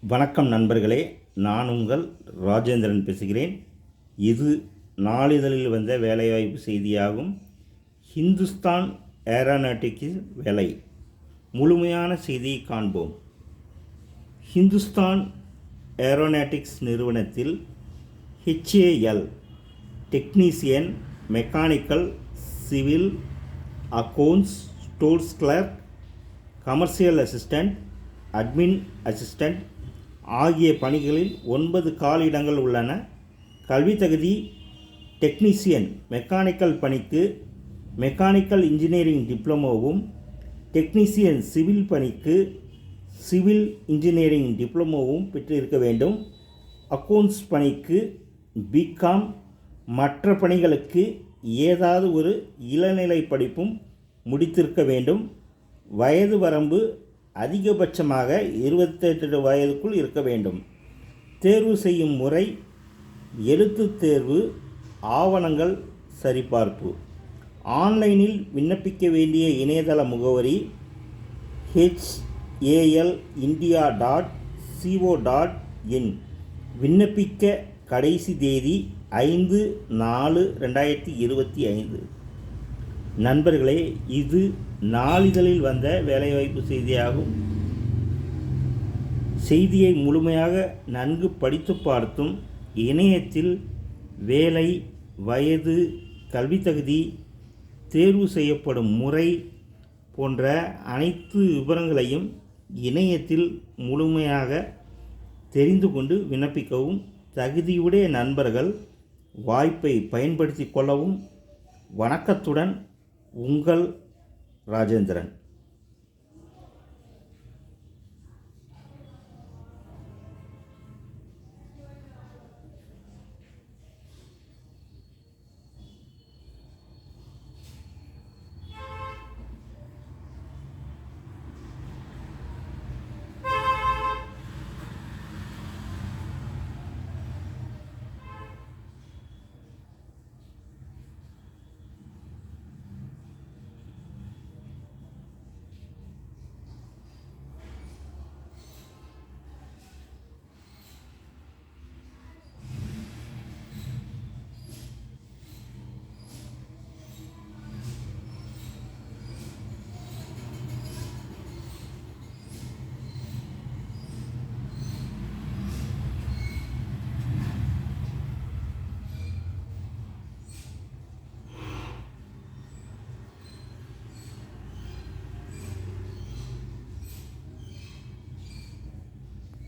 வணக்கம் நண்பர்களே, நான் உங்கள் ராஜேந்திரன் பேசுகிறேன். இது நாளிதழில் வந்த வேலைவாய்ப்பு செய்தியாகும். ஹிந்துஸ்தான் ஏரோநாட்டிக்ஸில் வேலை. முழுமையான செய்தியை காண்போம். ஹிந்துஸ்தான் ஏரோநாட்டிக்ஸ் நிறுவனத்தில் HAL technician, mechanical, civil, accounts, stores clerk, commercial assistant, admin assistant ஆகிய பணிகளில் 9 காலியிடங்கள் உள்ளன. கல்வி தகுதி: டெக்னீசியன் மெக்கானிக்கல் பணிக்கு மெக்கானிக்கல் இன்ஜினியரிங் டிப்ளமோவும், டெக்னீசியன் சிவில் பணிக்கு சிவில் இன்ஜினியரிங் டிப்ளமோவும் பெற்றிருக்க வேண்டும். அக்கவுண்ட்ஸ் பணிக்கு பிகாம், மற்ற பணிகளுக்கு ஏதாவது ஒரு இளநிலை படிப்பும் முடித்திருக்க வேண்டும். வயது வரம்பு அதிகபட்சமாக 28 வயதுக்குள் இருக்க வேண்டும். தேர்வு செய்யும் முறை: எழுத்துத் தேர்வு, ஆவணங்கள் சரிபார்ப்பு. ஆன்லைனில் விண்ணப்பிக்க வேண்டிய இணையதள முகவரி halindia.co.in. விண்ணப்பிக்க கடைசி தேதி 5/4/2025. நண்பர்களே, இது நாளிதழில் வந்த வேலைவாய்ப்பு செய்தியாகும். செய்தியை முழுமையாக நன்கு படித்து பார்த்தும் இணையத்தில் வேலை, வயது, கல்வி தகுதி, தேர்வு செய்யப்படும் முறை போன்ற அனைத்து விவரங்களையும் இணையத்தில் முழுமையாக தெரிந்து கொண்டு விண்ணப்பிக்கவும். தகுதியுடைய நண்பர்கள் வாய்ப்பை பயன்படுத்தி கொள்ளவும். வணக்கத்துடன் உங்கள் ராஜேந்திரன்.